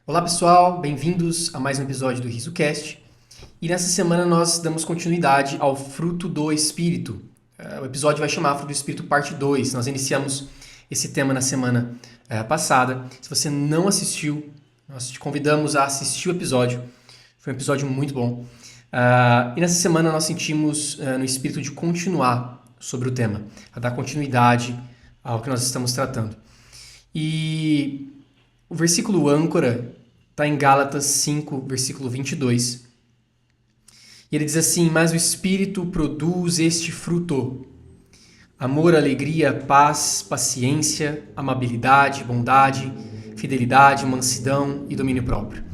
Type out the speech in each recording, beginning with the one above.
Olá pessoal, bem-vindos a mais um episódio do RisoCast. E nessa semana nós damos continuidade ao Fruto do Espírito. O episódio vai chamar Fruto do Espírito parte 2. Nós iniciamos esse tema na semana passada. Se você não assistiu, nós te convidamos a assistir o episódio. Foi um episódio muito bom. E nessa semana nós sentimos no espírito de continuar sobre o tema, a dar continuidade ao que nós estamos tratando. E o versículo âncora está em Gálatas 5, versículo 22. E ele diz assim: mas o Espírito produz este fruto: amor, alegria, paz, paciência, amabilidade, bondade, fidelidade, mansidão e domínio próprio.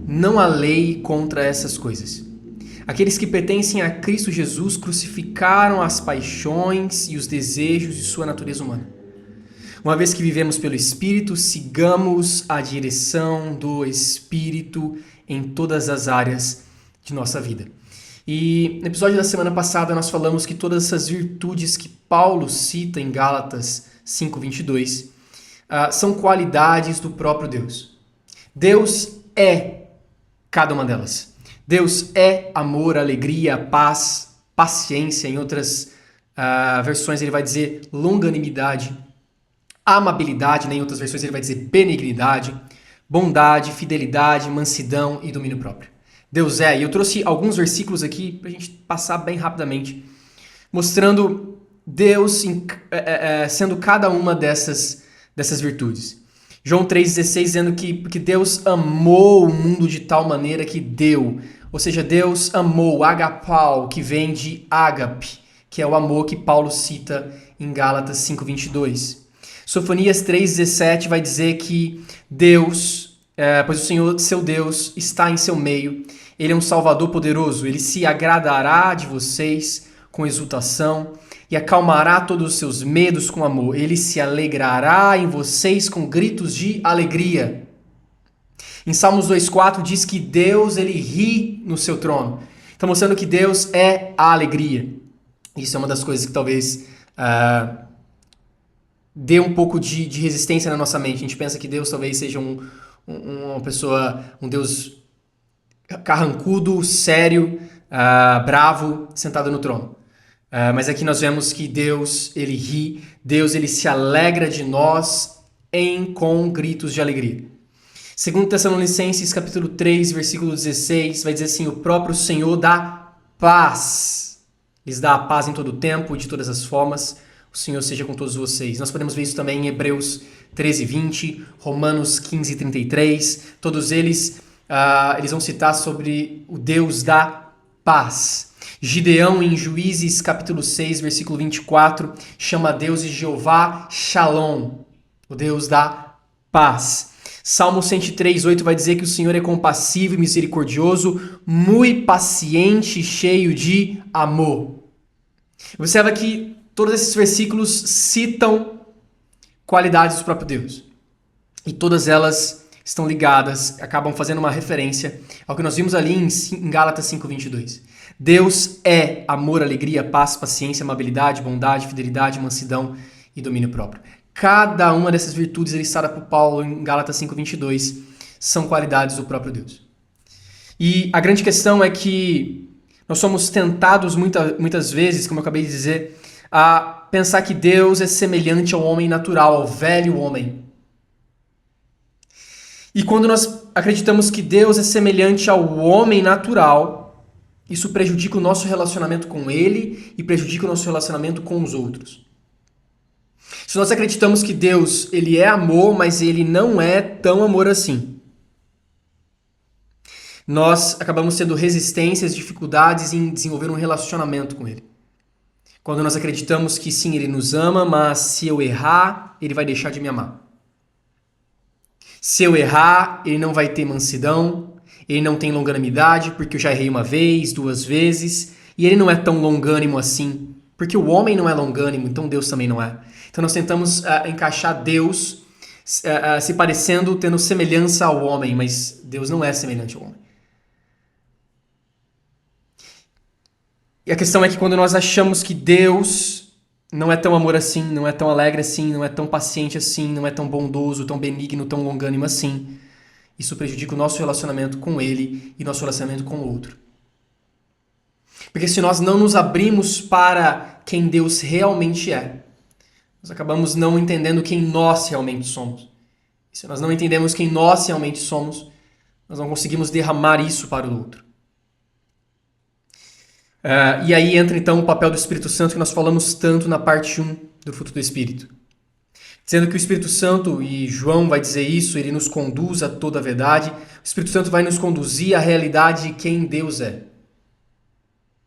Não há lei contra essas coisas. Aqueles que pertencem a Cristo Jesus crucificaram as paixões e os desejos de sua natureza humana. Uma vez que vivemos pelo Espírito, sigamos a direção do Espírito em todas as áreas de nossa vida. E no episódio da semana passada nós falamos que todas essas virtudes que Paulo cita em Gálatas 5:22 são qualidades do próprio Deus. Deus é cada uma delas. Deus é amor, alegria, paz, paciência. Em outras versões ele vai dizer longanimidade, amabilidade, em outras versões ele vai dizer benignidade, bondade, fidelidade, mansidão e domínio próprio. Deus é, e eu trouxe alguns versículos aqui para a gente passar bem rapidamente, mostrando Deus sendo cada uma dessas virtudes. João 3,16 dizendo que porque Deus amou o mundo de tal maneira que deu, ou seja, Deus amou, agapau, que vem de ágape, que é o amor que Paulo cita em Gálatas 5:22. Sofonias 3,17 vai dizer que Deus, pois o Senhor, seu Deus, está em seu meio. Ele é um Salvador poderoso. Ele se agradará de vocês com exultação e acalmará todos os seus medos com amor. Ele se alegrará em vocês com gritos de alegria. Em Salmos 2,4 diz que Deus, ele ri no seu trono. Está mostrando que Deus é a alegria. Isso é uma das coisas que talvez dê um pouco de resistência na nossa mente. A gente pensa que Deus talvez seja uma pessoa, um Deus carrancudo, sério, bravo, sentado no trono. Mas aqui nós vemos que Deus, ele ri, Deus, ele se alegra de nós com gritos de alegria. 2 Tessalonicenses capítulo 3, versículo 16, vai dizer assim: o próprio Senhor dá paz. Lhes dá a paz em todo o tempo e de todas as formas. O Senhor seja com todos vocês. Nós podemos ver isso também em Hebreus 13:20, Romanos 15:33. Todos eles vão citar sobre o Deus da paz. Gideão, em Juízes capítulo 6, versículo 24, chama Deus de Jeová Shalom, o Deus da paz. Salmo 103:8 vai dizer que o Senhor é compassivo e misericordioso, muito paciente e cheio de amor. Observa que todos esses versículos citam qualidades do próprio Deus. E todas elas estão ligadas, acabam fazendo uma referência ao que nós vimos ali em Gálatas 5:22. Deus é amor, alegria, paz, paciência, amabilidade, bondade, fidelidade, mansidão e domínio próprio. Cada uma dessas virtudes listada por Paulo em Gálatas 5:22 são qualidades do próprio Deus. E a grande questão é que nós somos tentados muitas vezes, como eu acabei de dizer, a pensar que Deus é semelhante ao homem natural, ao velho homem. E quando nós acreditamos que Deus é semelhante ao homem natural, isso prejudica o nosso relacionamento com Ele e prejudica o nosso relacionamento com os outros. Se nós acreditamos que Deus, ele é amor, mas ele não é tão amor assim, nós acabamos tendo resistências, dificuldades em desenvolver um relacionamento com Ele. Quando nós acreditamos que sim, Ele nos ama, mas se eu errar, Ele vai deixar de me amar. Se eu errar, Ele não vai ter mansidão, Ele não tem longanimidade, porque eu já errei uma vez, duas vezes, e Ele não é tão longânimo assim, porque o homem não é longânimo, então Deus também não é. Então nós tentamos encaixar Deus se parecendo, tendo semelhança ao homem, mas Deus não é semelhante ao homem. E a questão é que quando nós achamos que Deus não é tão amor assim, não é tão alegre assim, não é tão paciente assim, não é tão bondoso, tão benigno, tão longânimo assim, Isso prejudica o nosso relacionamento com Ele e nosso relacionamento com o outro. Porque se nós não nos abrimos para quem Deus realmente é, nós acabamos não entendendo quem nós realmente somos. E se nós não entendemos quem nós realmente somos, nós não conseguimos derramar isso para o outro. E aí entra então o papel do Espírito Santo que nós falamos tanto na parte 1 do fruto do Espírito. Dizendo que o Espírito Santo, e João vai dizer isso, ele nos conduz a toda a verdade. O Espírito Santo vai nos conduzir à realidade de quem Deus é.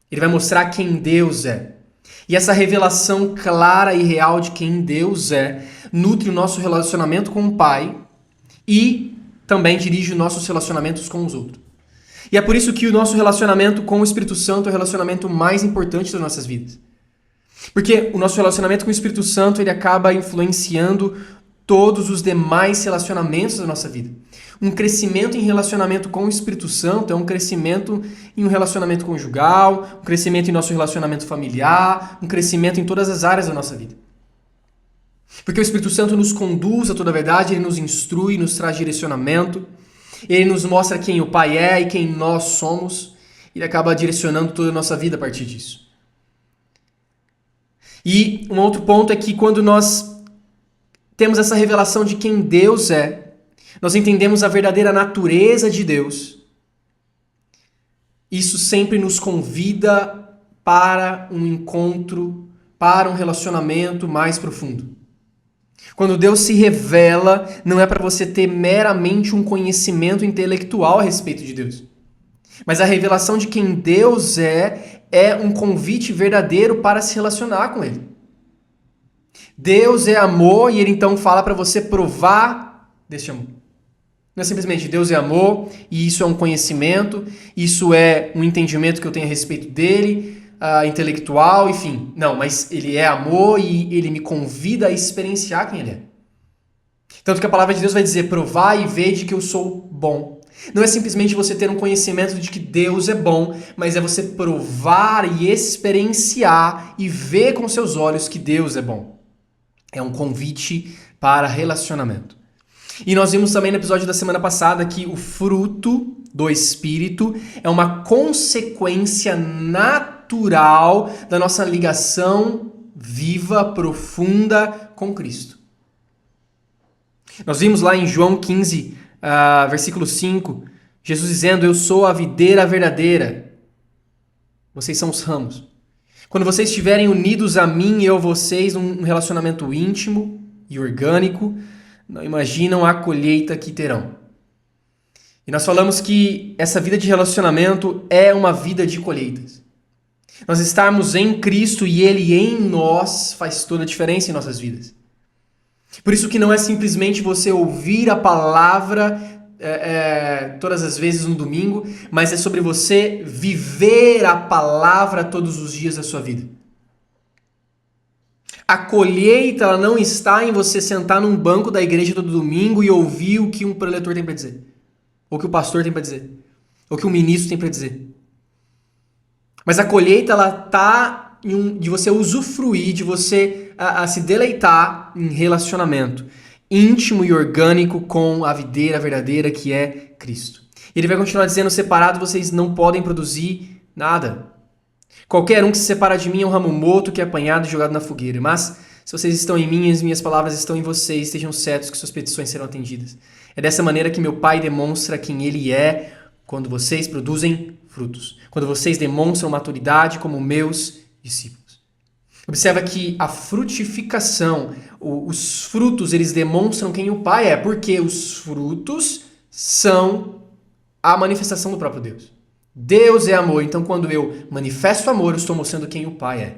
Ele vai mostrar quem Deus é. E essa revelação clara e real de quem Deus é nutre o nosso relacionamento com o Pai e também dirige os nossos relacionamentos com os outros. E é por isso que o nosso relacionamento com o Espírito Santo é o relacionamento mais importante das nossas vidas. Porque o nosso relacionamento com o Espírito Santo ele acaba influenciando todos os demais relacionamentos da nossa vida. Um crescimento em relacionamento com o Espírito Santo é um crescimento em um relacionamento conjugal, um crescimento em nosso relacionamento familiar, um crescimento em todas as áreas da nossa vida. Porque o Espírito Santo nos conduz a toda a verdade, ele nos instrui, nos traz direcionamento, ele nos mostra quem o Pai é e quem nós somos, e ele acaba direcionando toda a nossa vida a partir disso. E um outro ponto é que quando nós temos essa revelação de quem Deus é, nós entendemos a verdadeira natureza de Deus. Isso sempre nos convida para um encontro, para um relacionamento mais profundo. Quando Deus se revela, não é para você ter meramente um conhecimento intelectual a respeito de Deus. Mas a revelação de quem Deus é um convite verdadeiro para se relacionar com Ele. Deus é amor e Ele então fala para você provar deste amor. Não é simplesmente Deus é amor e isso é um conhecimento, isso é um entendimento que eu tenho a respeito dele, intelectual, enfim. Não, mas Ele é amor e Ele me convida a experienciar quem Ele é. Tanto que a palavra de Deus vai dizer, provai e vede que eu sou bom. Não é simplesmente você ter um conhecimento de que Deus é bom, mas é você provar e experienciar e ver com seus olhos que Deus é bom. É um convite para relacionamento. E nós vimos também no episódio da semana passada que o fruto do Espírito é uma consequência natural da nossa ligação viva, profunda com Cristo. Nós vimos lá em João 15, versículo 5, Jesus dizendo, eu sou a videira verdadeira, vocês são os ramos. Quando vocês estiverem unidos a mim e eu a vocês, num relacionamento íntimo e orgânico, não imaginam a colheita que terão. E nós falamos que essa vida de relacionamento é uma vida de colheitas. Nós estarmos em Cristo e Ele em nós faz toda a diferença em nossas vidas. Por isso que não é simplesmente você ouvir a palavra todas as vezes no domingo, mas é sobre você viver a palavra todos os dias da sua vida. A colheita ela não está em você sentar num banco da igreja todo domingo e ouvir o que um preletor tem para dizer, ou que o pastor tem para dizer, ou que o ministro tem para dizer. Mas a colheita ela está de você usufruir, de você se deleitar em relacionamento íntimo e orgânico com a videira verdadeira que é Cristo. Ele vai continuar dizendo, separado vocês não podem produzir nada. Qualquer um que se separa de mim é um ramo morto que é apanhado e jogado na fogueira. Mas se vocês estão em mim e as minhas palavras estão em vocês, estejam certos que suas petições serão atendidas. É dessa maneira que meu Pai demonstra quem Ele é quando vocês produzem frutos. Quando vocês demonstram maturidade como meus discípulos. Observa que a frutificação, os frutos, eles demonstram quem o Pai é, porque os frutos são a manifestação do próprio Deus. Deus é amor, então quando eu manifesto amor, eu estou mostrando quem o Pai é.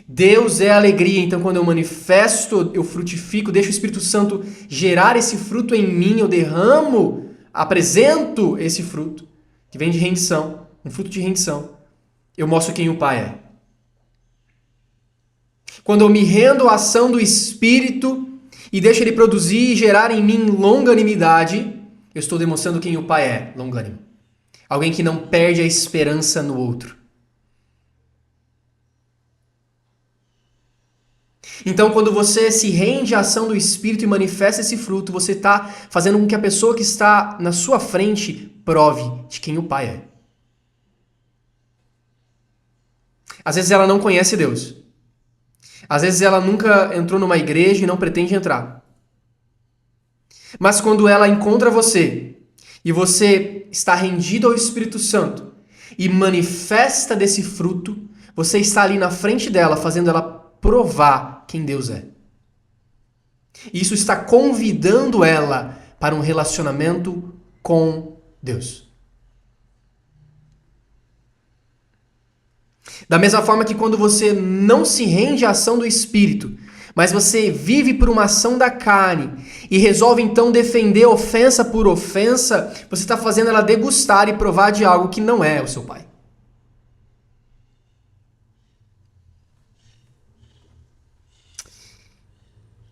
Deus é alegria, então quando eu manifesto, eu frutifico, deixo o Espírito Santo gerar esse fruto em mim, eu derramo, apresento esse fruto, que vem de rendição, um fruto de rendição. Eu mostro quem o Pai é. Quando eu me rendo à ação do Espírito e deixo ele produzir e gerar em mim longanimidade, eu estou demonstrando quem o Pai é, longânimo. Alguém que não perde a esperança no outro. Então, quando você se rende à ação do Espírito e manifesta esse fruto, você está fazendo com que a pessoa que está na sua frente prove de quem o Pai é. Às vezes ela não conhece Deus. Às vezes ela nunca entrou numa igreja e não pretende entrar. Mas quando ela encontra você e você está rendido ao Espírito Santo e manifesta desse fruto, você está ali na frente dela, fazendo ela provar quem Deus é. Isso está convidando ela para um relacionamento com Deus. Da mesma forma que quando você não se rende à ação do Espírito, mas você vive por uma ação da carne e resolve então defender ofensa por ofensa, você está fazendo ela degustar e provar de algo que não é o seu Pai.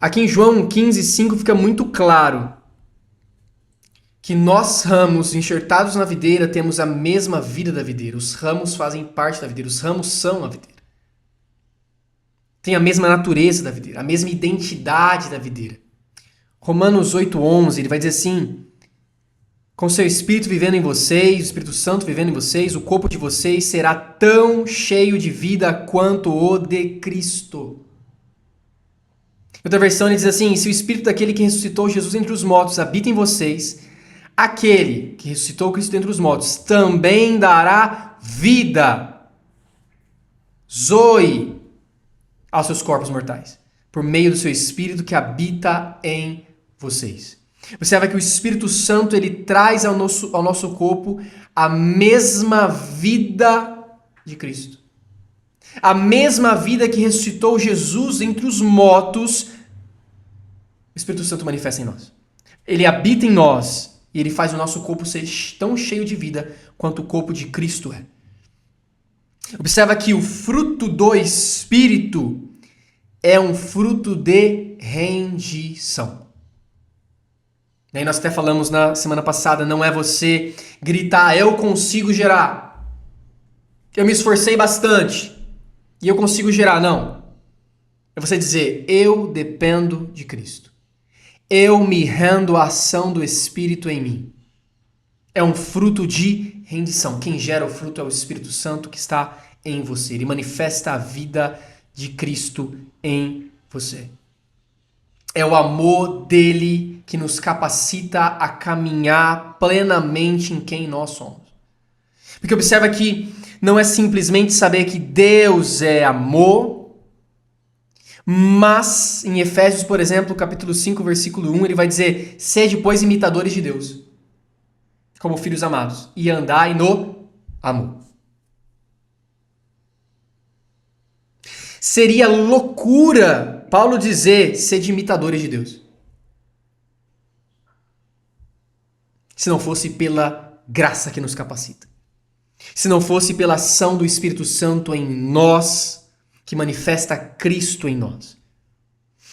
Aqui em João 15:5 fica muito claro que nós ramos enxertados na videira temos a mesma vida da videira. Os ramos fazem parte da videira, os ramos são a videira. Tem a mesma natureza da videira, a mesma identidade da videira. Romanos 8:11, ele vai dizer assim: com seu Espírito vivendo em vocês, o Espírito Santo vivendo em vocês, o corpo de vocês será tão cheio de vida quanto o de Cristo. Outra versão ele diz assim: se o Espírito daquele que ressuscitou Jesus entre os mortos habita em vocês, aquele que ressuscitou Cristo dentre os mortos também dará vida, zoe, aos seus corpos mortais, por meio do seu Espírito que habita em vocês. Observa que o Espírito Santo ele traz ao nosso corpo a mesma vida de Cristo. A mesma vida que ressuscitou Jesus entre os mortos, o Espírito Santo manifesta em nós. Ele habita em nós e ele faz o nosso corpo ser tão cheio de vida quanto o corpo de Cristo é. Observa que o fruto do Espírito é um fruto de rendição. E aí nós até falamos na semana passada, não é você gritar, eu consigo gerar. Eu me esforcei bastante e eu consigo gerar. Não. É você dizer, eu dependo de Cristo. Eu me rendo à ação do Espírito em mim. É um fruto de rendição. Quem gera o fruto é o Espírito Santo que está em você. Ele manifesta a vida de Cristo em você. É o amor dele que nos capacita a caminhar plenamente em quem nós somos. Porque observa que não é simplesmente saber que Deus é amor, mas em Efésios, por exemplo, capítulo 5, versículo 1, ele vai dizer, sede, pois, imitadores de Deus, como filhos amados, e andai no amor. Seria loucura Paulo dizer sede imitadores de Deus, se não fosse pela graça que nos capacita. Se não fosse pela ação do Espírito Santo em nós, que manifesta Cristo em nós.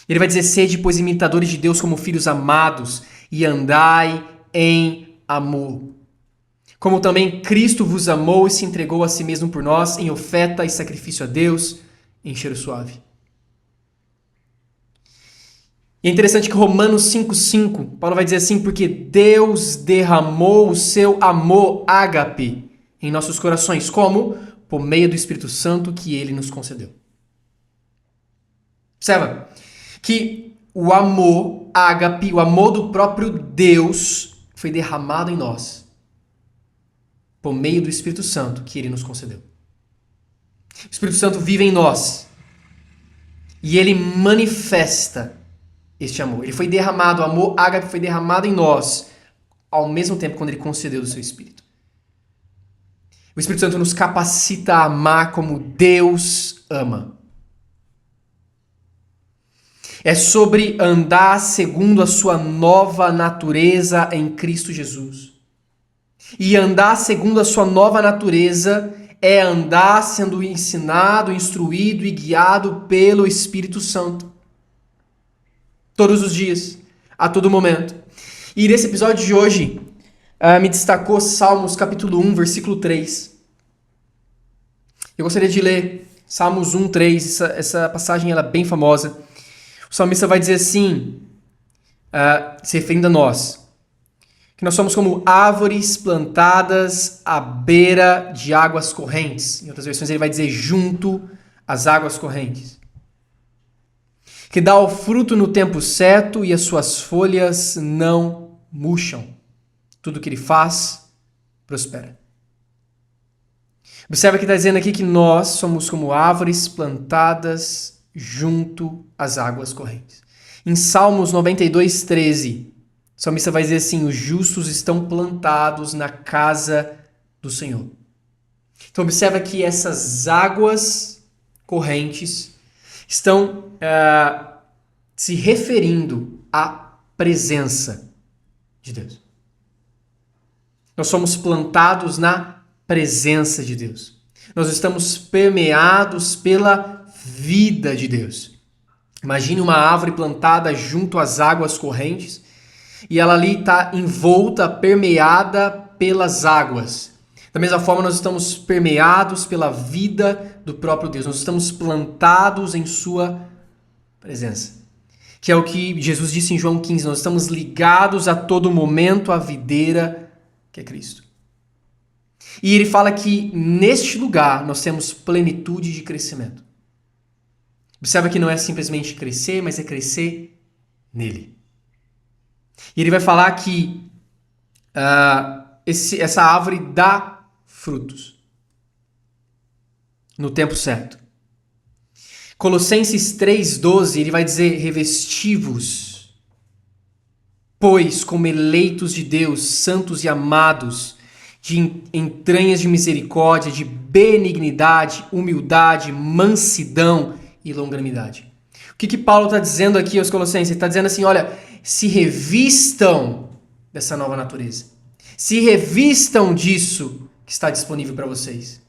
Ele vai dizer, sede, pois, imitadores de Deus como filhos amados, e andai em amor. Como também Cristo vos amou e se entregou a si mesmo por nós, em oferta e sacrifício a Deus, em cheiro suave. E é interessante que Romanos 5:5, Paulo vai dizer assim, porque Deus derramou o seu amor ágape em nossos corações, como? Por meio do Espírito Santo que ele nos concedeu. Observa que o amor ágape, o amor do próprio Deus, foi derramado em nós por meio do Espírito Santo que ele nos concedeu. O Espírito Santo vive em nós e ele manifesta este amor. Ele foi derramado, o amor ágape foi derramado em nós ao mesmo tempo quando ele concedeu do seu Espírito. O Espírito Santo nos capacita a amar como Deus ama. É sobre andar segundo a sua nova natureza em Cristo Jesus. E andar segundo a sua nova natureza é andar sendo ensinado, instruído e guiado pelo Espírito Santo. Todos os dias, a todo momento. E nesse episódio de hoje, me destacou Salmos capítulo 1, versículo 3. Eu gostaria de ler Salmos 1, 3. Essa passagem ela é bem famosa. O salmista vai dizer assim, se referindo a nós, que nós somos como árvores plantadas à beira de águas correntes. Em outras versões ele vai dizer junto às águas correntes. Que dá o fruto no tempo certo e as suas folhas não murcham. Tudo que ele faz, prospera. Observa que está dizendo aqui que nós somos como árvores plantadas junto às águas correntes. Em Salmos 92:13, o salmista vai dizer assim, os justos estão plantados na casa do Senhor. Então observa que essas águas correntes estão se referindo à presença de Deus. Nós somos plantados na presença de Deus. Nós estamos permeados pela vida de Deus. Imagine uma árvore plantada junto às águas correntes e ela ali está envolta, permeada pelas águas. Da mesma forma, nós estamos permeados pela vida do próprio Deus. Nós estamos plantados em sua presença. Que é o que Jesus disse em João 15. Nós estamos ligados a todo momento à videira que é Cristo. E ele fala que neste lugar nós temos plenitude de crescimento. Observa que não é simplesmente crescer, mas é crescer nele. E ele vai falar que essa árvore dá frutos no tempo certo. Colossenses 3:12, ele vai dizer, revesti-vos, pois como eleitos de Deus, santos e amados, de entranhas de misericórdia, de benignidade, humildade, mansidão e longanimidade. O que Paulo está dizendo aqui aos Colossenses? Ele está dizendo assim, olha, se revistam dessa nova natureza. Se revistam disso que está disponível para vocês.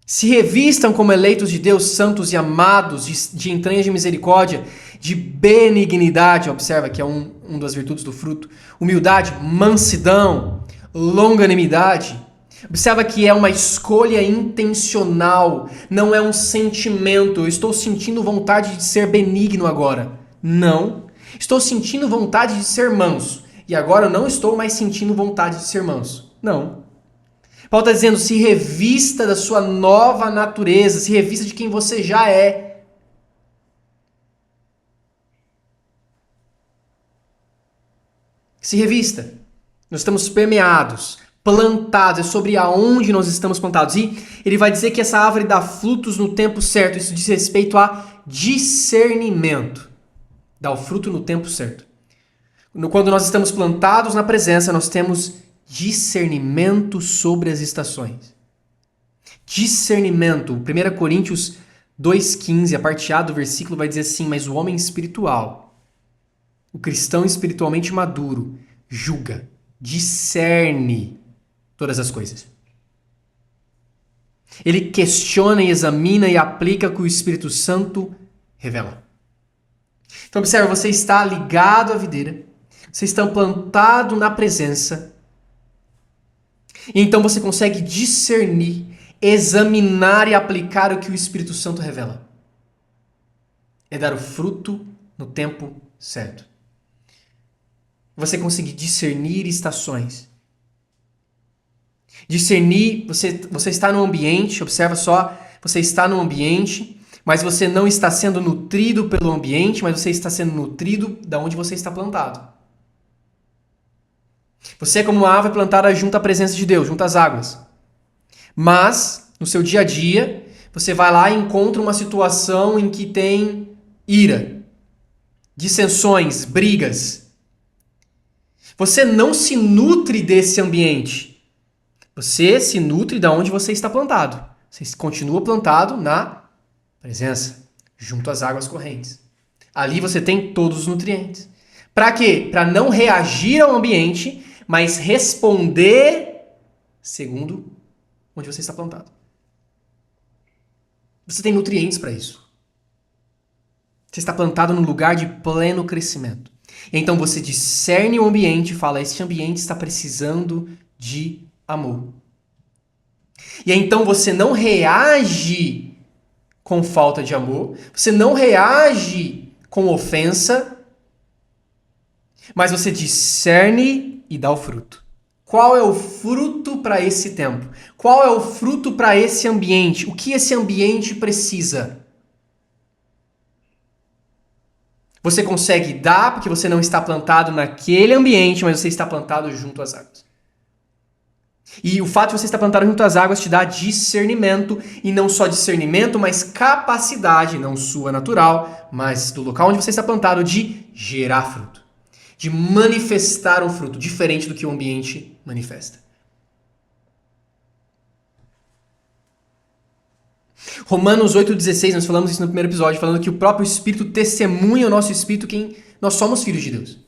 Se revistam como eleitos de Deus, santos e amados, de entranhas de misericórdia, de benignidade, observa que é uma das virtudes do fruto, humildade, mansidão, longanimidade. Observa que é uma escolha intencional, não é um sentimento. Eu estou sentindo vontade de ser benigno agora. Não. Estou sentindo vontade de ser manso. E agora eu não estou mais sentindo vontade de ser manso. Não. Paulo está dizendo, se revista da sua nova natureza, se revista de quem você já é. Se revista. Nós estamos permeados, plantados, é sobre aonde nós estamos plantados. E ele vai dizer que essa árvore dá frutos no tempo certo. Isso diz respeito a discernimento. Dá o fruto no tempo certo. Quando nós estamos plantados na presença, nós temos discernimento sobre as estações. Discernimento. 1 Coríntios 2,15, a parte A do versículo vai dizer assim, mas o homem espiritual, o cristão espiritualmente maduro, julga, discerne todas as coisas. Ele questiona e examina e aplica o que o Espírito Santo revela. Então observe, você está ligado à videira, você está plantado na presença, e então você consegue discernir, examinar e aplicar o que o Espírito Santo revela. É dar o fruto no tempo certo. Você conseguir discernir estações. Discernir, você está no ambiente, observa só, você está no ambiente, mas você não está sendo nutrido pelo ambiente, mas você está sendo nutrido da onde você está plantado. Você é como uma árvore plantada junto à presença de Deus, junto às águas. Mas, no seu dia a dia, você vai lá e encontra uma situação em que tem ira, dissensões, brigas. Você não se nutre desse ambiente. Você se nutre de onde você está plantado. Você continua plantado na presença, junto às águas correntes. Ali você tem todos os nutrientes. Para quê? Para não reagir ao ambiente, mas responder segundo onde você está plantado. Você tem nutrientes para isso. Você está plantado num lugar de pleno crescimento. Então você discerne o ambiente e fala, este ambiente está precisando de amor. E aí, então você não reage com falta de amor, você não reage com ofensa, mas você discerne e dá o fruto. Qual é o fruto para esse tempo? Qual é o fruto para esse ambiente? O que esse ambiente precisa? Você consegue dar porque você não está plantado naquele ambiente, mas você está plantado junto às águas. E o fato de você estar plantado junto às águas te dá discernimento, e não só discernimento, mas capacidade, não sua natural, mas do local onde você está plantado, de gerar fruto, de manifestar um fruto diferente do que o ambiente manifesta. Romanos 8,16, nós falamos isso no primeiro episódio, falando que o próprio Espírito testemunha o nosso Espírito quem nós somos filhos de Deus.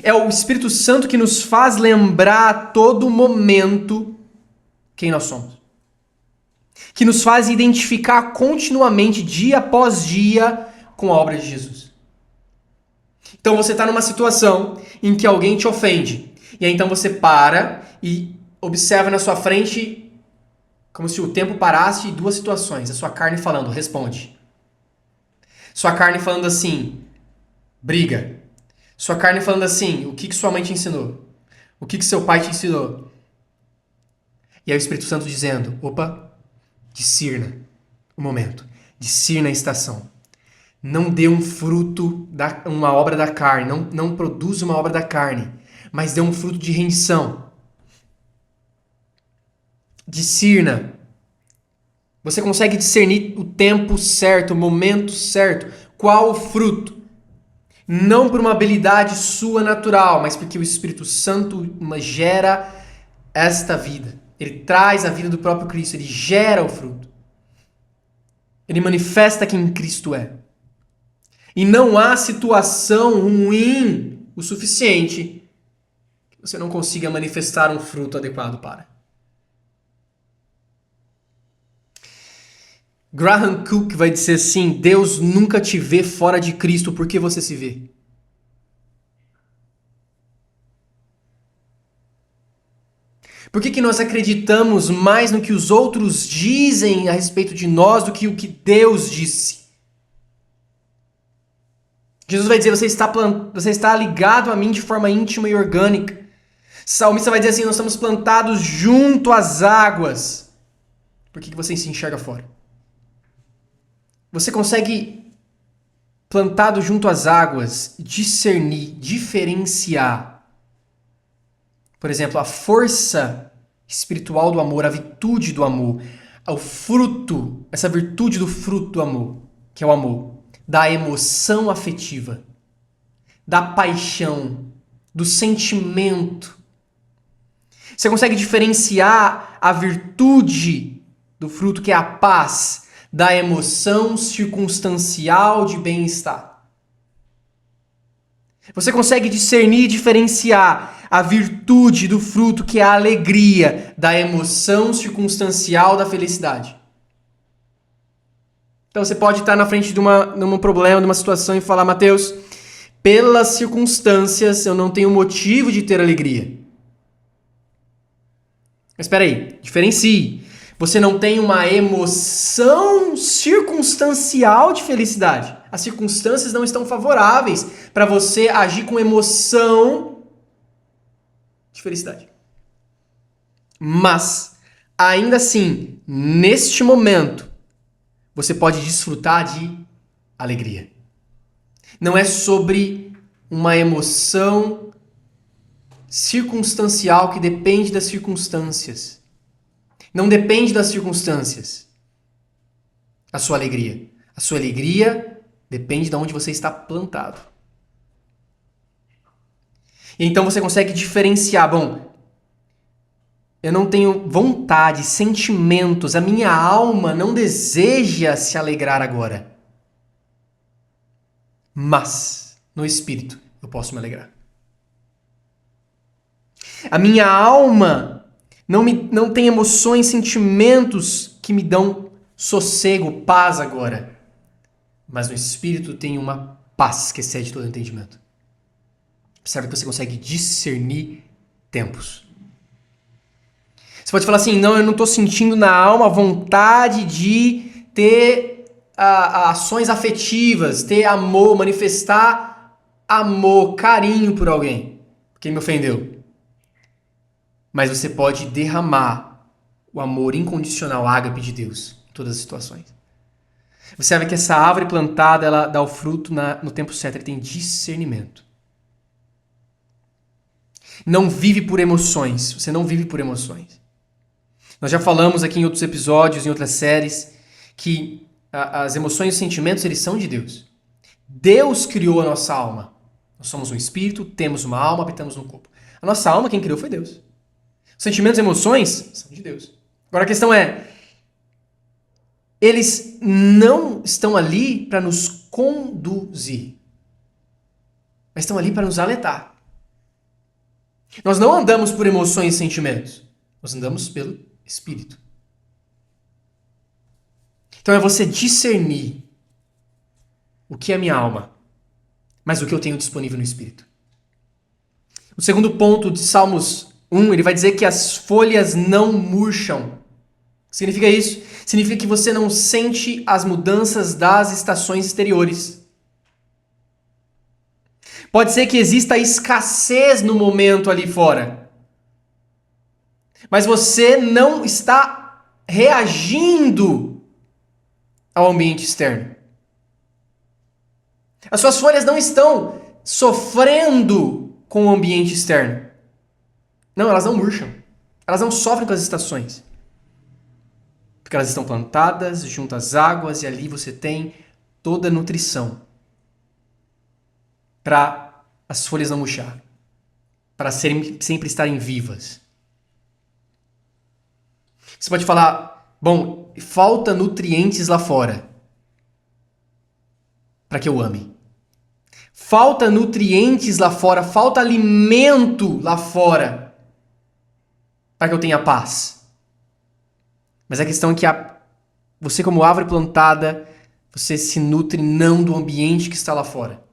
É o Espírito Santo que nos faz lembrar a todo momento quem nós somos. Que nos faz identificar continuamente, dia após dia, com a obra de Jesus. Então você está numa situação em que alguém te ofende. E aí então você para e observa na sua frente, como se o tempo parasse, duas situações. A sua carne falando, responde. Sua carne falando assim, briga. Sua carne falando assim, o que sua mãe te ensinou? O que seu pai te ensinou? E aí o Espírito Santo dizendo, opa, discirna o momento, discirna a estação. Não dê um fruto, uma obra da carne, não produza uma obra da carne, mas dê um fruto de rendição. Discirna. Você consegue discernir o tempo certo, o momento certo, qual o fruto. Não por uma habilidade sua natural, mas porque o Espírito Santo gera esta vida. Ele traz a vida do próprio Cristo, ele gera o fruto. Ele manifesta quem Cristo é. E não há situação ruim o suficiente que você não consiga manifestar um fruto adequado para. Graham Cook vai dizer assim, Deus nunca te vê fora de Cristo porque você se vê. Por que nós acreditamos mais no que os outros dizem a respeito de nós do que o que Deus disse? Jesus vai dizer, você está ligado a mim de forma íntima e orgânica. Salmista vai dizer assim, nós estamos plantados junto às águas. Por que você se enxerga fora? Você consegue, plantado junto às águas, discernir, diferenciar, por exemplo, a força espiritual do amor, a virtude do amor, o fruto, essa virtude do fruto do amor, que é o amor, da emoção afetiva, da paixão, do sentimento. Você consegue diferenciar a virtude do fruto, que é a paz, da emoção circunstancial de bem-estar. Você consegue discernir e diferenciar a virtude do fruto, que é a alegria, da emoção circunstancial da felicidade. Então você pode estar na frente de um problema, de uma situação e falar, Mateus, pelas circunstâncias eu não tenho motivo de ter alegria. Mas espera aí, diferencie. Você não tem uma emoção circunstancial de felicidade. As circunstâncias não estão favoráveis para você agir com emoção de felicidade. Mas, ainda assim, neste momento, você pode desfrutar de alegria. Não é sobre uma emoção circunstancial que depende das circunstâncias. Não depende das circunstâncias a sua alegria. A sua alegria depende de onde você está plantado. E então você consegue diferenciar, bom, eu não tenho vontade, sentimentos, a minha alma não deseja se alegrar agora. Mas, no espírito, eu posso me alegrar. A minha alma não tem emoções, sentimentos que me dão sossego, paz agora. Mas no espírito tem uma paz que excede todo entendimento. Observe que você consegue discernir tempos. Você pode falar assim, não, eu não estou sentindo na alma vontade de ter a ações afetivas, ter amor, manifestar amor, carinho por alguém, porque me ofendeu. Mas você pode derramar o amor incondicional, ágape de Deus, em todas as situações. Você sabe que essa árvore plantada, ela dá o fruto no tempo certo, ele tem discernimento. Não vive por emoções, você não vive por emoções. Nós já falamos aqui em outros episódios, em outras séries, que as emoções e os sentimentos, eles são de Deus. Deus criou a nossa alma. Nós somos um espírito, temos uma alma, habitamos no corpo. A nossa alma, quem criou foi Deus. Os sentimentos e emoções são de Deus. Agora a questão é, eles não estão ali para nos conduzir, mas estão ali para nos alertar. Nós não andamos por emoções e sentimentos, nós andamos pelo Espírito. Então é você discernir o que é minha alma, mas o que eu tenho disponível no Espírito. O segundo ponto de Salmos 1, ele vai dizer que as folhas não murcham. Significa isso? Significa que você não sente as mudanças das estações exteriores. Pode ser que exista escassez no momento ali fora, mas você não está reagindo ao ambiente externo. As suas folhas não estão sofrendo com o ambiente externo. Não, elas não murcham. Elas não sofrem com as estações. Porque elas estão plantadas junto às águas e ali você tem toda a nutrição para as folhas não murchar, para sempre estarem vivas. Você pode falar, bom, falta nutrientes lá fora para que eu ame. Falta nutrientes lá fora, falta alimento lá fora para que eu tenha paz. Mas a questão é que você, como árvore plantada, você se nutre não do ambiente que está lá fora,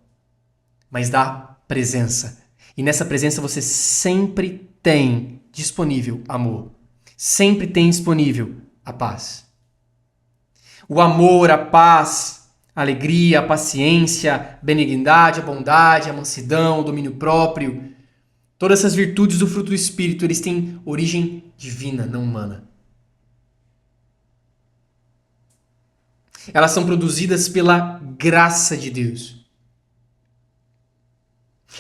mas da presença. E nessa presença você sempre tem disponível amor. Sempre tem disponível a paz. O amor, a paz, a alegria, a paciência, a benignidade, a bondade, a mansidão, o domínio próprio. Todas essas virtudes do fruto do Espírito, eles têm origem divina, não humana. Elas são produzidas pela graça de Deus.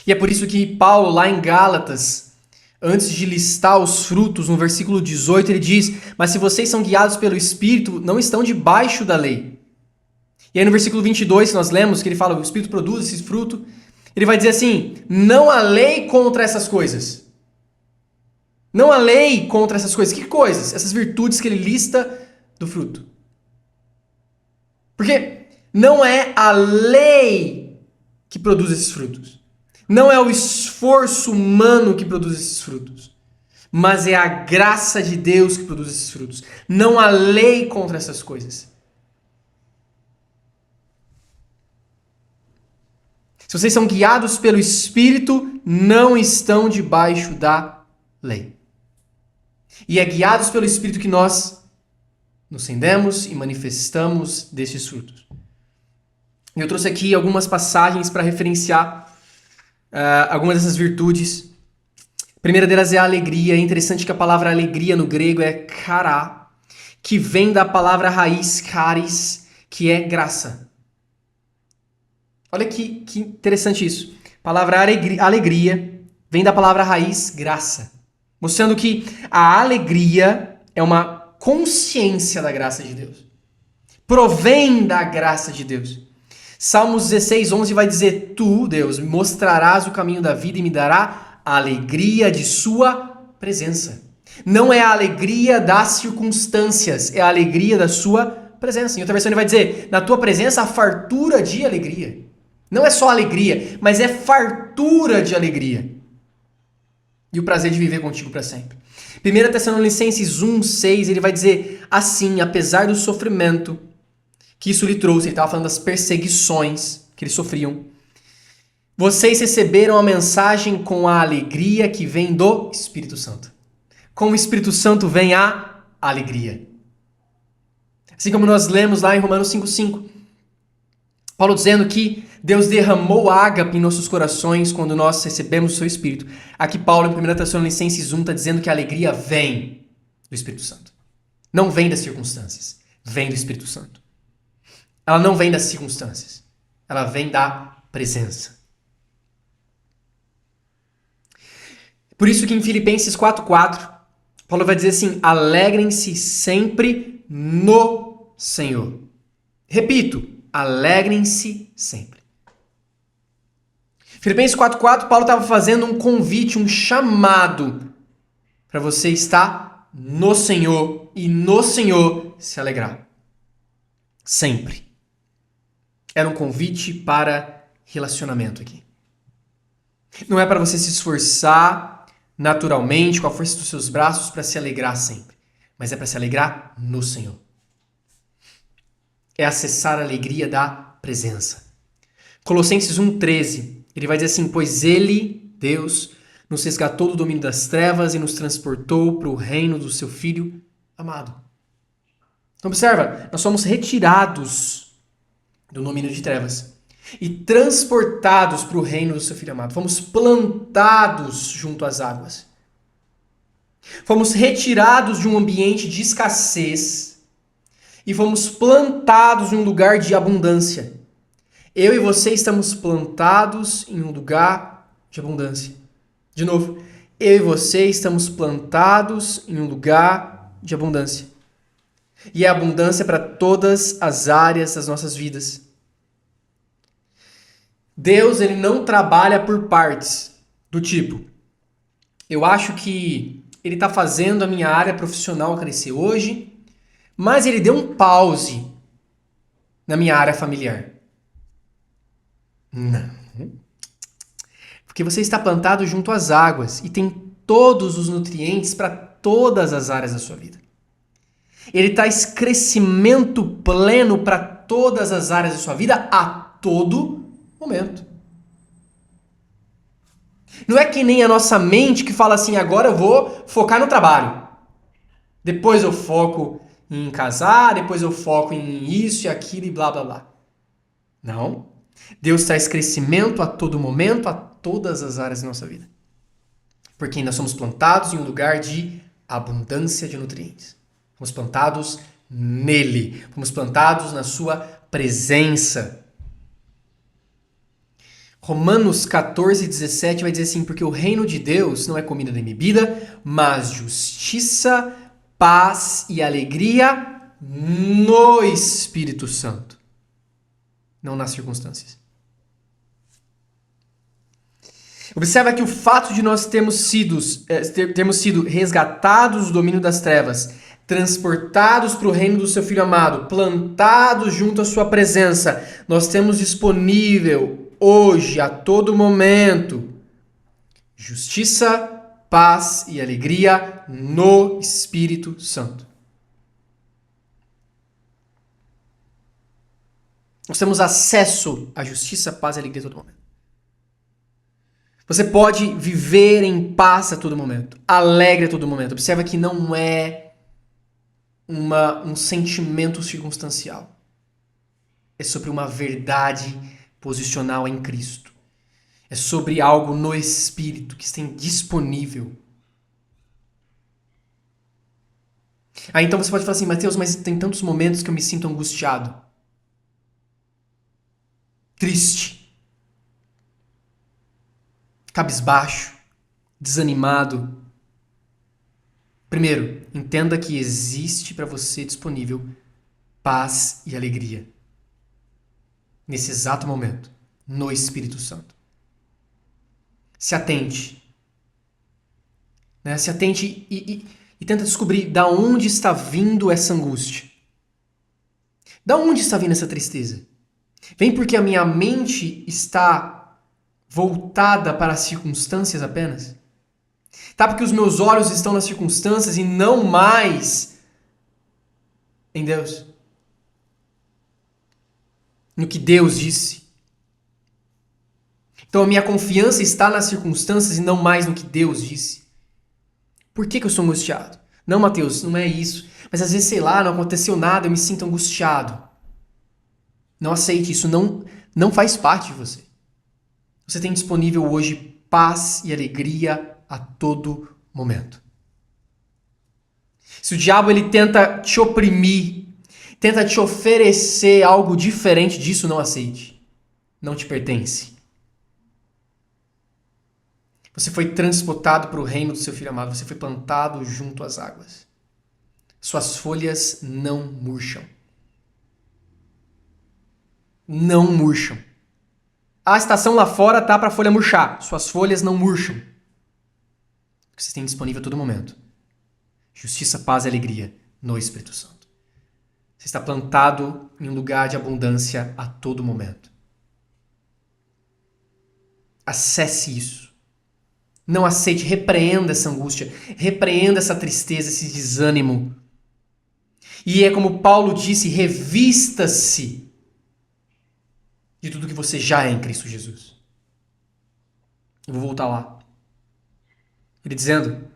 E é por isso que Paulo, lá em Gálatas, antes de listar os frutos, no versículo 18, ele diz: mas se vocês são guiados pelo Espírito, não estão debaixo da lei. E aí no versículo 22, que nós lemos, que ele fala, o Espírito produz esse fruto, ele vai dizer assim, não há lei contra essas coisas. Não há lei contra essas coisas. Que coisas? Essas virtudes que ele lista do fruto. Porque não é a lei que produz esses frutos. Não é o esforço humano que produz esses frutos. Mas é a graça de Deus que produz esses frutos. Não há lei contra essas coisas. Se vocês são guiados pelo Espírito, não estão debaixo da lei. E é guiados pelo Espírito que nós nos rendemos e manifestamos desses frutos. Eu trouxe aqui algumas passagens para referenciar algumas dessas virtudes. A primeira delas é a alegria. É interessante que a palavra alegria no grego é chará, que vem da palavra raiz charis, que é graça. Olha que interessante isso. A palavra alegria vem da palavra raiz graça, mostrando que a alegria é uma consciência da graça de Deus. Provém da graça de Deus. Salmos 16:11 vai dizer: tu, Deus, me mostrarás o caminho da vida e me dará a alegria de sua presença. Não é a alegria das circunstâncias, é a alegria da sua presença. Em outra versão ele vai dizer: na tua presença há fartura de alegria. Não é só alegria, mas é fartura de alegria. E o prazer de viver contigo para sempre. 1 Tessalonicenses 1:6, ele vai dizer assim, apesar do sofrimento que isso lhe trouxe, ele estava falando das perseguições que eles sofriam, vocês receberam a mensagem com a alegria que vem do Espírito Santo. Com o Espírito Santo vem a alegria. Assim como nós lemos lá em Romanos 5:5. Paulo dizendo que Deus derramou ágape em nossos corações quando nós recebemos o seu Espírito. Aqui Paulo, em 1 Tessalonicenses 1, está dizendo que a alegria vem do Espírito Santo. Não vem das circunstâncias, vem do Espírito Santo. Ela não vem das circunstâncias, ela vem da presença. Por isso que em Filipenses 4:4, Paulo vai dizer assim: alegrem-se sempre no Senhor. Repito, alegrem-se sempre. Filipenses 4:4, Paulo estava fazendo um convite, um chamado para você estar no Senhor e no Senhor se alegrar. Sempre. Era um convite para relacionamento aqui. Não é para você se esforçar naturalmente, com a força dos seus braços, para se alegrar sempre. Mas é para se alegrar no Senhor. É acessar a alegria da presença. Colossenses 1:13, ele vai dizer assim: pois ele, Deus, nos resgatou do domínio das trevas e nos transportou para o reino do seu Filho amado. Então observa, nós somos retirados do domínio de trevas e transportados para o reino do seu Filho amado. Fomos plantados junto às águas. Fomos retirados de um ambiente de escassez e fomos plantados em um lugar de abundância. Eu e você estamos plantados em um lugar de abundância. De novo, eu e você estamos plantados em um lugar de abundância. E é abundância para todas as áreas das nossas vidas. Deus, ele não trabalha por partes, do tipo, eu acho que ele está fazendo a minha área profissional crescer hoje, mas ele deu um pause na minha área familiar. Não. Porque você está plantado junto às águas e tem todos os nutrientes para todas as áreas da sua vida. Ele traz crescimento pleno para todas as áreas da sua vida a todo momento. Não é que nem a nossa mente que fala assim, agora eu vou focar no trabalho. Depois eu foco em casar, depois eu foco em isso e aquilo e blá blá blá. Não. Deus traz crescimento a todo momento, a todas as áreas da nossa vida. Porque nós somos plantados em um lugar de abundância de nutrientes. Fomos plantados nele. Fomos plantados na sua presença. Romanos 14:17 vai dizer assim, porque o reino de Deus não é comida nem bebida, mas justiça, paz e alegria no Espírito Santo. Não nas circunstâncias. Observa que o fato de nós termos sido resgatados do domínio das trevas, transportados para o reino do seu Filho amado, plantados junto à sua presença, nós temos disponível hoje, a todo momento, justiça, paz e alegria no Espírito Santo. Nós temos acesso à justiça, paz e alegria a todo momento. Você pode viver em paz a todo momento, alegre a todo momento. Observa que não é um sentimento circunstancial. É sobre uma verdade posicional em Cristo. É sobre algo no Espírito que está disponível. Aí então você pode falar assim, Mateus, mas tem tantos momentos que eu me sinto angustiado, triste, cabisbaixo, desanimado. Primeiro, entenda que existe para você disponível paz e alegria. Nesse exato momento, no Espírito Santo. Se atente. Né? Se atente e tenta descobrir da onde está vindo essa angústia. Da onde está vindo essa tristeza? Vem porque a minha mente está voltada para as circunstâncias apenas? Tá porque os meus olhos estão nas circunstâncias e não mais em Deus? No que Deus disse? Então a minha confiança está nas circunstâncias e não mais no que Deus disse? Por que eu estou angustiado? Não, Mateus, não é isso. Mas às vezes, sei lá, não aconteceu nada, eu me sinto angustiado. Não aceite isso, não faz parte de você. Você tem disponível hoje paz e alegria a todo momento. Se o diabo ele tenta te oprimir, tenta te oferecer algo diferente disso, não aceite. Não te pertence. Você foi transportado para o reino do seu filho amado. Você foi plantado junto às águas. Suas folhas não murcham. Não murcham. A estação lá fora tá para a folha murchar. Suas folhas não murcham. Porque você tem disponível a todo momento. Justiça, paz e alegria no Espírito Santo. Você está plantado em um lugar de abundância a todo momento. Acesse isso. Não aceite, repreenda essa angústia, repreenda essa tristeza, esse desânimo. E é como Paulo disse, revista-se de tudo que você já é em Cristo Jesus. Eu vou voltar lá. Ele dizendo,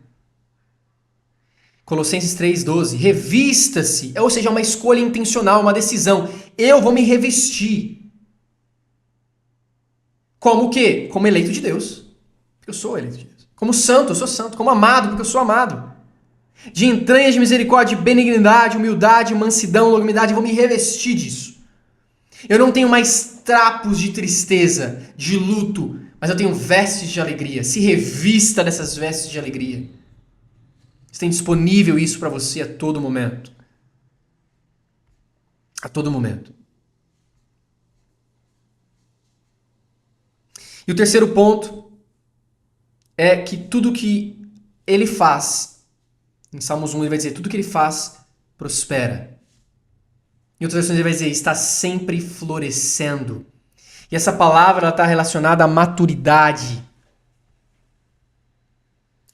Colossenses 3,12, revista-se, ou seja, é uma escolha intencional, uma decisão. Eu vou me revestir. Como o quê? Como eleito de Deus. Porque eu sou eleito de Deus. Como santo, eu sou santo. Como amado, porque eu sou amado. De entranhas de misericórdia, de benignidade, humildade, mansidão, longanimidade, eu vou me revestir disso. Eu não tenho mais trapos de tristeza, de luto, mas eu tenho vestes de alegria. Se revista dessas vestes de alegria. Você tem disponível isso para você a todo momento. A todo momento. E o terceiro ponto é que tudo que ele faz, em Salmos 1 ele vai dizer, tudo que ele faz prospera. Em outras versões ele vai dizer, está sempre florescendo. E essa palavra está relacionada à maturidade,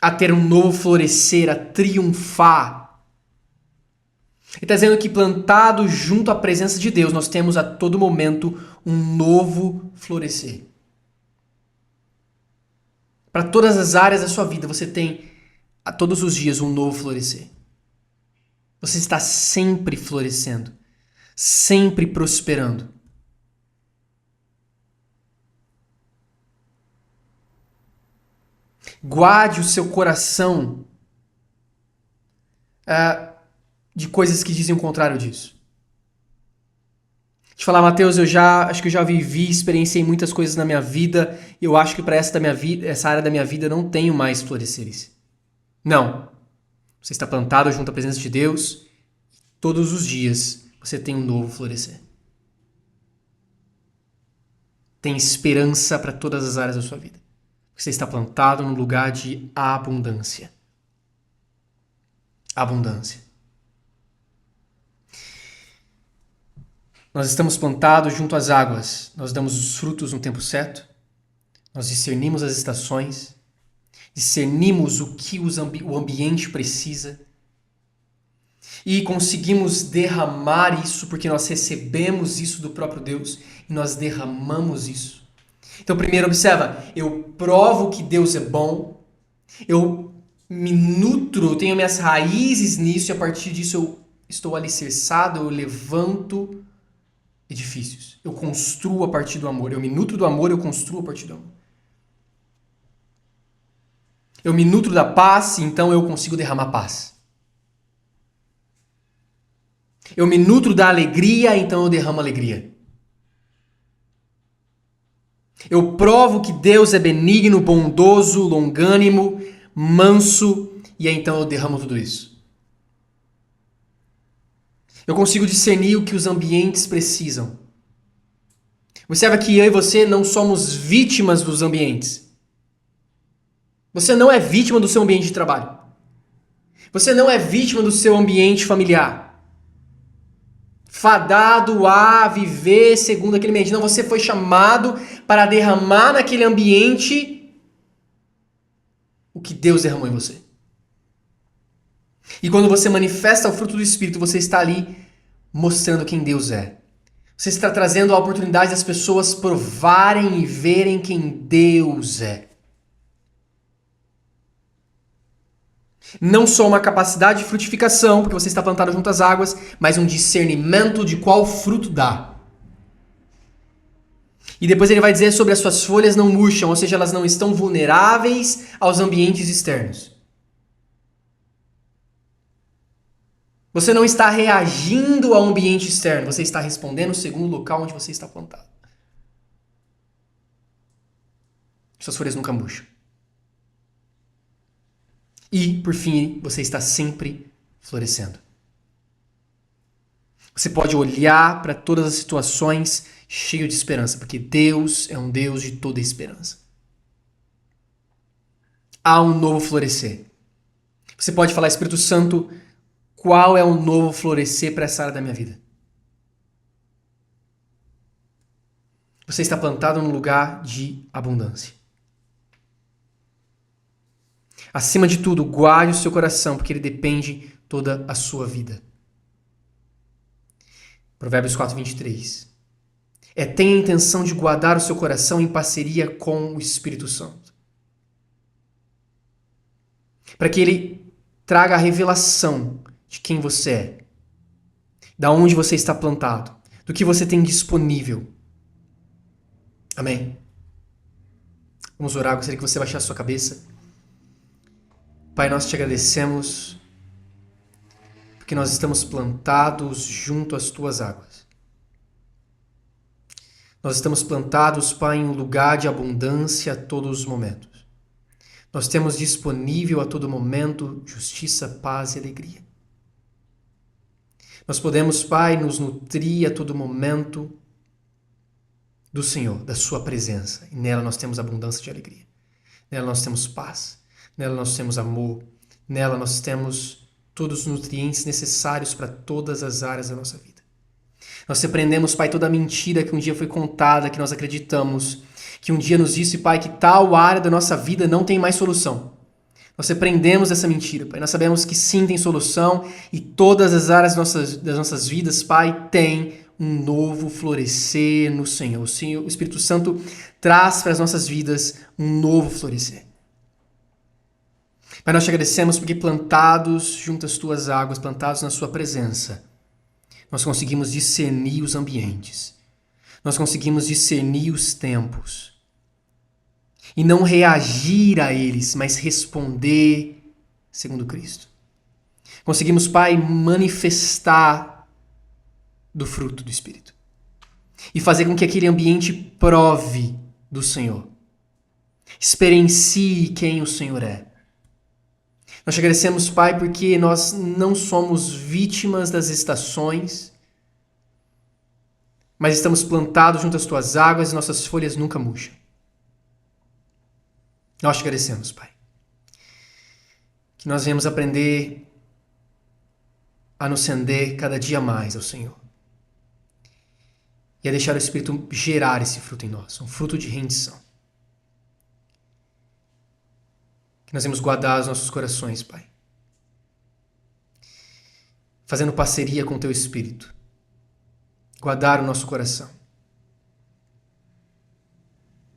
a ter um novo florescer, a triunfar. Ele está dizendo que plantado junto à presença de Deus, nós temos a todo momento um novo florescer. Para todas as áreas da sua vida, você tem a todos os dias um novo florescer. Você está sempre florescendo, sempre prosperando. Guarde o seu coração de coisas que dizem o contrário disso. Te falar, Mateus, acho que eu já vivi, experienciei muitas coisas na minha vida, e eu acho que para essa área da minha vida eu não tenho mais floresceres. Não. Você está plantado junto à presença de Deus, todos os dias você tem um novo florescer. Tem esperança para todas as áreas da sua vida. Você está plantado num lugar de abundância. Abundância. Nós estamos plantados junto às águas. Nós damos os frutos no tempo certo. Nós discernimos as estações. Discernimos o que o ambiente precisa. E conseguimos derramar isso porque nós recebemos isso do próprio Deus e nós derramamos isso. Então, primeiro, observa, eu provo que Deus é bom, eu me nutro, eu tenho minhas raízes nisso e a partir disso eu estou alicerçado, eu levanto edifícios. Eu construo a partir do amor. Eu me nutro do amor, eu construo a partir do amor. Eu me nutro da paz, então eu consigo derramar paz. Eu me nutro da alegria, então eu derramo alegria. Eu provo que Deus é benigno, bondoso, longânimo, manso, e aí então eu derramo tudo isso. Eu consigo discernir o que os ambientes precisam. Observa que eu e você não somos vítimas dos ambientes. Você não é vítima do seu ambiente de trabalho. Você não é vítima do seu ambiente familiar. Fadado a viver segundo aquele ambiente. Não, você foi chamado para derramar naquele ambiente o que Deus derramou em você. E quando você manifesta o fruto do Espírito, você está ali mostrando quem Deus é. Você está trazendo a oportunidade das pessoas provarem e verem quem Deus é. Não só uma capacidade de frutificação, porque você está plantado junto às águas, mas um discernimento de qual fruto dá. E depois ele vai dizer sobre as suas folhas não murcham, ou seja, elas não estão vulneráveis aos ambientes externos. Você não está reagindo ao ambiente externo, você está respondendo segundo o local onde você está plantado. Suas folhas nunca murcham. E, por fim, você está sempre florescendo. Você pode olhar para todas as situações cheio de esperança, porque Deus é um Deus de toda esperança. Há um novo florescer. Você pode falar, Espírito Santo, qual é o novo florescer para essa área da minha vida? Você está plantado num lugar de abundância. Acima de tudo, guarde o seu coração, porque ele depende toda a sua vida. Provérbios 4:23. Tenha a intenção de guardar o seu coração em parceria com o Espírito Santo. Para que ele traga a revelação de quem você é, da onde você está plantado, do que você tem disponível. Amém? Vamos orar, gostaria que você baixasse a sua cabeça. Pai, nós te agradecemos porque nós estamos plantados junto às tuas águas. Nós estamos plantados, Pai, em um lugar de abundância a todos os momentos. Nós temos disponível a todo momento justiça, paz e alegria. Nós podemos, Pai, nos nutrir a todo momento do Senhor, da sua presença. E nela nós temos abundância de alegria. Nela nós temos paz. Nela nós temos amor. Nela nós temos todos os nutrientes necessários para todas as áreas da nossa vida. Nós repreendemos, Pai, toda a mentira que um dia foi contada, que nós acreditamos, que um dia nos disse, Pai, que tal área da nossa vida não tem mais solução. Nós repreendemos essa mentira, Pai. Nós sabemos que sim, tem solução e todas as áreas das nossas vidas, Pai, tem um novo florescer no Senhor. O Espírito Santo traz para as nossas vidas um novo florescer. Pai, nós te agradecemos porque plantados junto às tuas águas, plantados na sua presença, nós conseguimos discernir os ambientes. Nós conseguimos discernir os tempos. E não reagir a eles, mas responder segundo Cristo. Conseguimos, Pai, manifestar do fruto do Espírito. E fazer com que aquele ambiente prove do Senhor. Experiencie quem o Senhor é. Nós te agradecemos, Pai, porque nós não somos vítimas das estações, mas estamos plantados junto às tuas águas e nossas folhas nunca murcham. Nós te agradecemos, Pai. Que nós venhamos aprender a nos render cada dia mais ao Senhor. E a deixar o Espírito gerar esse fruto em nós, um fruto de rendição. Que nós vamos guardar os nossos corações, Pai. Fazendo parceria com o Teu Espírito. Guardar o nosso coração.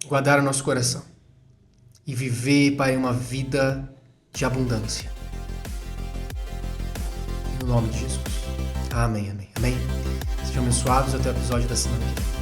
Guardar o nosso coração. E viver, Pai, uma vida de abundância. No nome de Jesus. Amém, amém, amém. Sejam abençoados até o episódio da semana que vem.